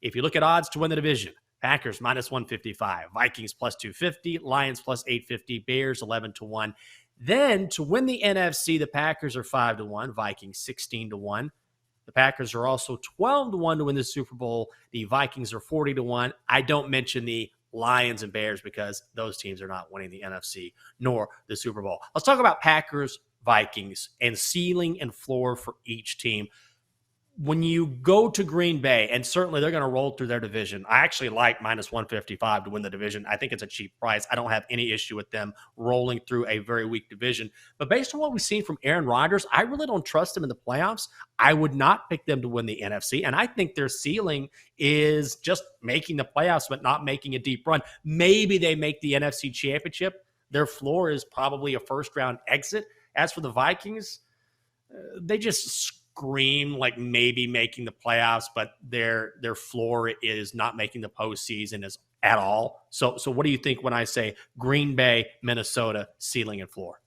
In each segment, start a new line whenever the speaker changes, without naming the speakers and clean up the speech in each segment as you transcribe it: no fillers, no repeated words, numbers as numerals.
If you look at odds to win the division, Packers minus 155, Vikings plus 250, Lions plus 850, Bears 11-1. Then to win the NFC, the Packers are 5-1, Vikings 16-1. The Packers are also 12-1 to win the Super Bowl. The Vikings are 40-1. I don't mention the Lions and Bears because those teams are not winning the NFC nor the Super Bowl. Let's talk about Packers, Vikings, and ceiling and floor for each team. When you go to Green Bay, and certainly they're going to roll through their division, I actually like minus 155 to win the division. I think it's a cheap price. I don't have any issue with them rolling through a very weak division. But based on what we've seen from Aaron Rodgers, I really don't trust him in the playoffs. I would not pick them to win the NFC, and I think their ceiling is just making the playoffs but not making a deep run. Maybe they make the NFC Championship. Their floor is probably a first-round exit. As for the Vikings, they just scream like maybe making the playoffs, but their floor is not making the postseason at all. So what do you think when I say Green Bay, Minnesota, ceiling and floor?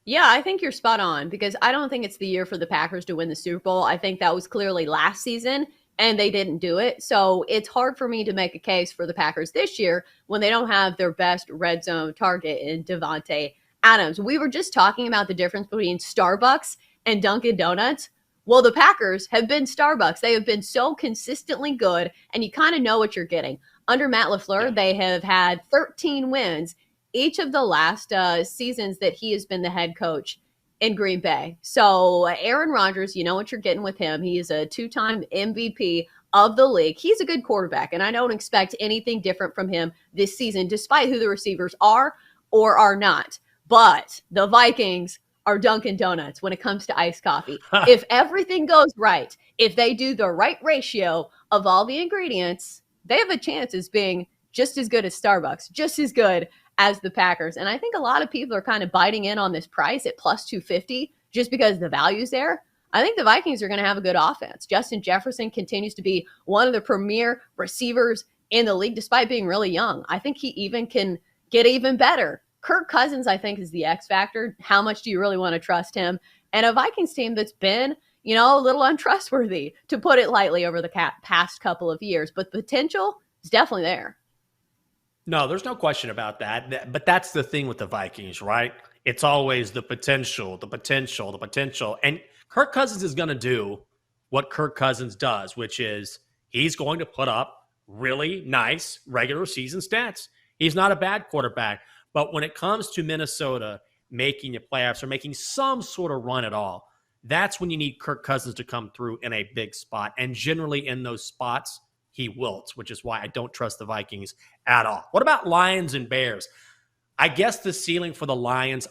Yeah, I think you're spot on because I don't think it's the year for the Packers to win the Super Bowl. I think that was clearly last season and they didn't do it. So it's hard for me to make a case for the Packers this year when they don't have their best red zone target in Devontae Adams. We were just talking about the difference between Starbucks and Dunkin' Donuts. Well, the Packers have been Starbucks. They have been so consistently good, and you kind of know what you're getting. Under Matt LaFleur, They have had 13 wins each of the last seasons that he has been the head coach in Green Bay. So Aaron Rodgers, you know what you're getting with him. He is a 2-time MVP of the league. He's a good quarterback, and I don't expect anything different from him this season, despite who the receivers are or are not. But the Vikings are Dunkin' Donuts when it comes to iced coffee. If everything goes right, if they do the right ratio of all the ingredients, they have a chance as being just as good as Starbucks, just as good as the Packers. And I think a lot of people are kind of biting in on this price at plus 250 just because the value's there. I think the Vikings are going to have a good offense. Justin Jefferson continues to be one of the premier receivers in the league despite being really young. I think he even can get even better. Kirk Cousins, I think, is the X factor. How much do you really want to trust him? And a Vikings team that's been, a little untrustworthy, to put it lightly, over the past couple of years. But the potential is definitely there.
No, there's no question about that. But that's the thing with the Vikings, right? It's always the potential. And Kirk Cousins is going to do what Kirk Cousins does, which is he's going to put up really nice regular season stats. He's not a bad quarterback. But when it comes to Minnesota making the playoffs or making some sort of run at all, that's when you need Kirk Cousins to come through in a big spot. And generally in those spots, he wilts, which is why I don't trust the Vikings at all. What about Lions and Bears? I guess the ceiling for the Lions,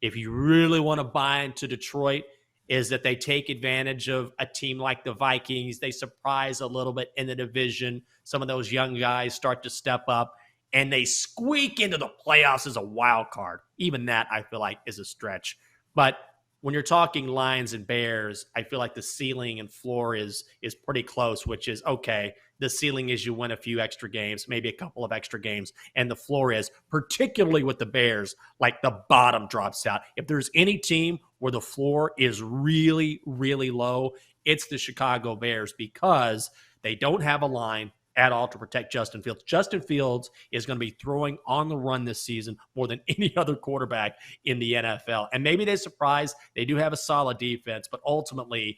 if you really want to buy into Detroit, is that they take advantage of a team like the Vikings. They surprise a little bit in the division. Some of those young guys start to step up, and they squeak into the playoffs as a wild card. Even that, I feel like, is a stretch. But when you're talking Lions and Bears, I feel like the ceiling and floor is pretty close, which is, okay, the ceiling is you win a few extra games, maybe a couple of extra games, and the floor is, particularly with the Bears, like the bottom drops out. If there's any team where the floor is really, really low, it's the Chicago Bears because they don't have a line at all to protect Justin Fields. Justin Fields is going to be throwing on the run this season more than any other quarterback in the NFL. And maybe they surprise. They do have a solid defense, but ultimately,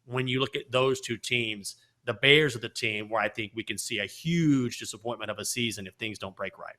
when you look at those two teams, the Bears are the team where I think we can see a huge disappointment of a season if things don't break right.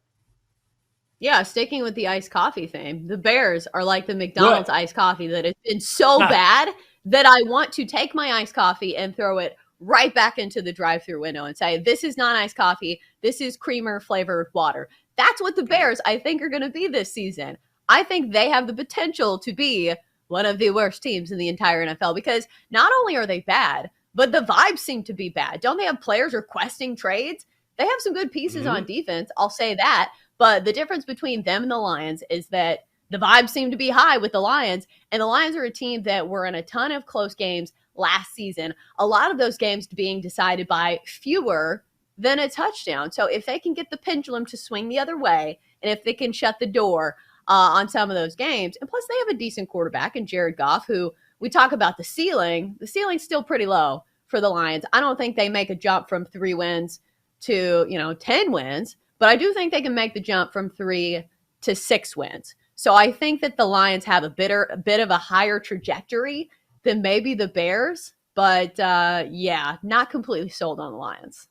Yeah, sticking with the iced coffee theme, the Bears are like the McDonald's iced coffee that has been so bad that I want to take my iced coffee and throw it right back into the drive-through window and say, this is not iced coffee. This is creamer flavored water. That's what the Bears, I think, are going to be this season. I think they have the potential to be one of the worst teams in the entire NFL because not only are they bad, but the vibes seem to be bad. Don't they have players requesting trades? They have some good pieces on defense. I'll say that. But the difference between them and the Lions is that the vibes seem to be high with the Lions, and the Lions are a team that were in a ton of close games last season, a lot of those games being decided by fewer than a touchdown. So if they can get the pendulum to swing the other way, and if they can shut the door on some of those games, and plus they have a decent quarterback in Jared Goff, who we talk about the ceiling's still pretty low for the Lions. I don't think they make a jump from 3 wins to, 10 wins, but I do think they can make the jump from 3 to 6 wins. So I think that the Lions have a bit of a higher trajectory than maybe the Bears, but yeah, not completely sold on the Lions.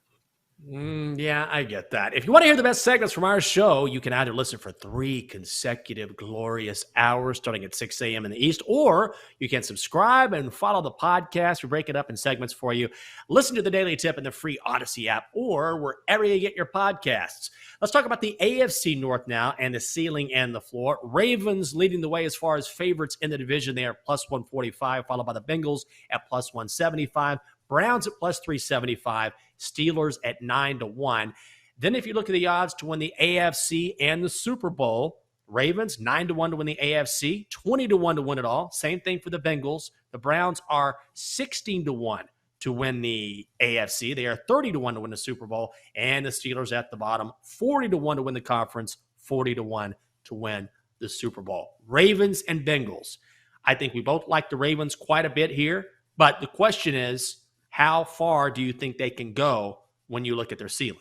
Yeah, I get that. If you want to hear the best segments from our show, you can either listen for 3 consecutive glorious hours starting at 6 a.m. in the East, or you can subscribe and follow the podcast. We break it up in segments for you. Listen to the Daily Tip in the free Odyssey app or wherever you get your podcasts. Let's talk about the AFC North now and the ceiling and the floor. Ravens leading the way as far as favorites in the division. They are plus 145, followed by the Bengals at plus 175. Browns at plus 375, Steelers at 9-1. Then if you look at the odds to win the AFC and the Super Bowl, Ravens 9-1 to win the AFC, 20-1 to win it all. Same thing for the Bengals. The Browns are 16-1 to win the AFC. They are 30-1 to win the Super Bowl. And the Steelers at the bottom, 40-1 to win the conference, 40-1 to win the Super Bowl. Ravens and Bengals. I think we both like the Ravens quite a bit here. But the question is, how far do you think they can go when you look at their ceiling?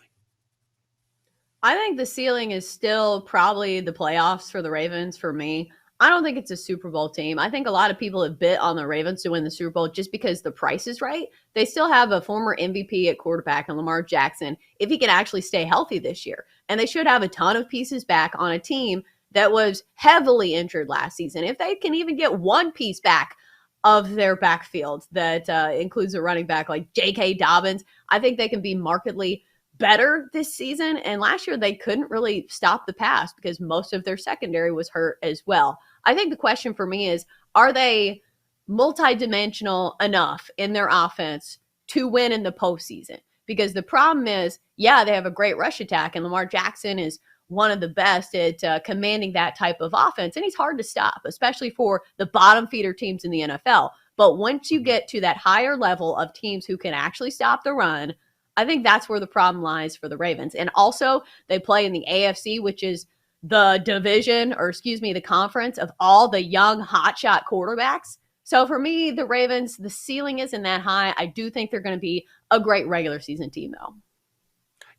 I think the ceiling is still probably the playoffs for the Ravens for me. I don't think it's a Super Bowl team. I think a lot of people have bit on the Ravens to win the Super Bowl just because the price is right. They still have a former MVP at quarterback in Lamar Jackson if he can actually stay healthy this year. And they should have a ton of pieces back on a team that was heavily injured last season. If they can even get one piece back of their backfield that includes a running back like J.K. Dobbins, I think they can be markedly better this season. And last year, they couldn't really stop the pass because most of their secondary was hurt as well. I think the question for me is, are they multidimensional enough in their offense to win in the postseason? Because the problem is, yeah, they have a great rush attack, and Lamar Jackson is one of the best at commanding that type of offense. And he's hard to stop, especially for the bottom feeder teams in the NFL. But once you get to that higher level of teams who can actually stop the run, I think that's where the problem lies for the Ravens. And also, they play in the AFC, which is the division, or excuse me, the conference of all the young hotshot quarterbacks. So for me, the Ravens, the ceiling isn't that high. I do think they're going to be a great regular season team, though.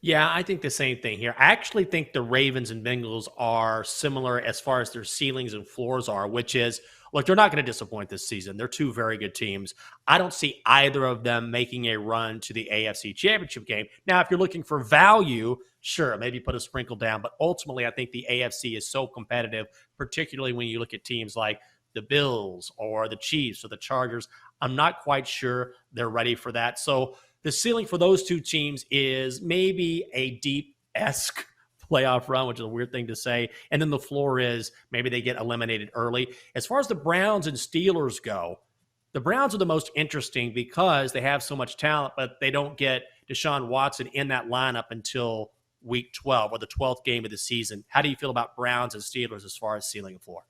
Yeah, I think the same thing here. I actually think the Ravens and Bengals are similar as far as their ceilings and floors are, which is, look, they're not going to disappoint this season. They're two very good teams. I don't see either of them making a run to the AFC Championship game. Now, if you're looking for value, sure, maybe put a sprinkle down. But ultimately, I think the AFC is so competitive, particularly when you look at teams like the Bills or the Chiefs or the Chargers. I'm not quite sure they're ready for that. So the ceiling for those two teams is maybe a deep-esque playoff run, which is a weird thing to say. And then the floor is maybe they get eliminated early. As far as the Browns and Steelers go, the Browns are the most interesting because they have so much talent, but they don't get Deshaun Watson in that lineup until week 12 or the 12th game of the season. How do you feel about Browns and Steelers as far as ceiling and floor?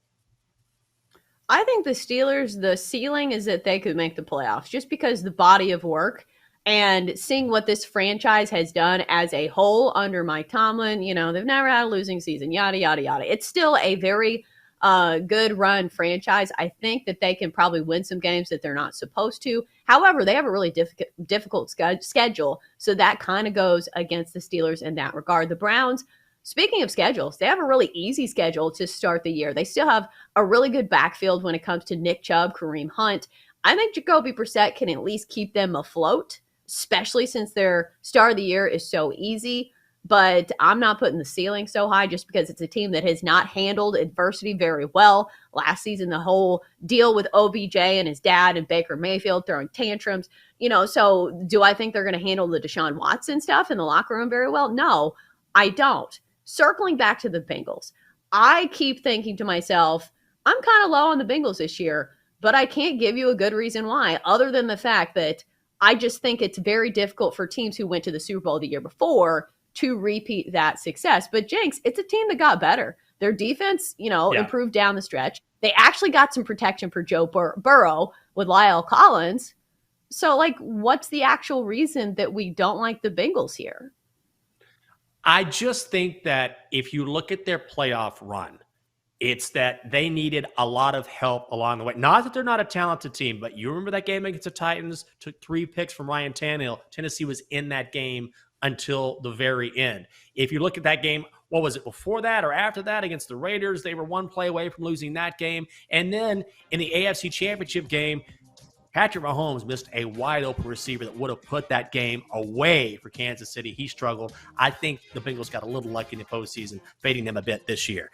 I think the Steelers, the ceiling is that they could make the playoffs just because the body of work and seeing what this franchise has done as a whole under Mike Tomlin. They've never had a losing season, yada, yada, yada. It's still a very good run franchise. I think that they can probably win some games that they're not supposed to. However, they have a really difficult schedule. So that kind of goes against the Steelers in that regard. The Browns, speaking of schedules, they have a really easy schedule to start the year. They still have a really good backfield when it comes to Nick Chubb, Kareem Hunt. I think Jacoby Brissett can at least keep them afloat, especially since their start of the year is so easy. But I'm not putting the ceiling so high just because it's a team that has not handled adversity very well. Last season, the whole deal with OBJ and his dad and Baker Mayfield throwing tantrums, so do I think they're going to handle the Deshaun Watson stuff in the locker room very well? No, I don't. Circling back to the Bengals, I keep thinking to myself, I'm kind of low on the Bengals this year, but I can't give you a good reason why, other than the fact that I just think it's very difficult for teams who went to the Super Bowl the year before to repeat that success. But Jenks, it's a team that got better. Their defense, improved down the stretch. They actually got some protection for Joe Burrow with Lyle Collins. So, what's the actual reason that we don't like the Bengals here?
I just think that if you look at their playoff run, It's that they needed a lot of help along the way. Not that they're not a talented team, but you remember that game against the Titans? Took 3 picks from Ryan Tannehill. Tennessee was in that game until the very end. If you look at that game, what was it, before that or after that against the Raiders? They were 1 play away from losing that game. And then in the AFC Championship game, Patrick Mahomes missed a wide open receiver that would have put that game away for Kansas City. He struggled. I think the Bengals got a little lucky in the postseason, fading them a bit this year.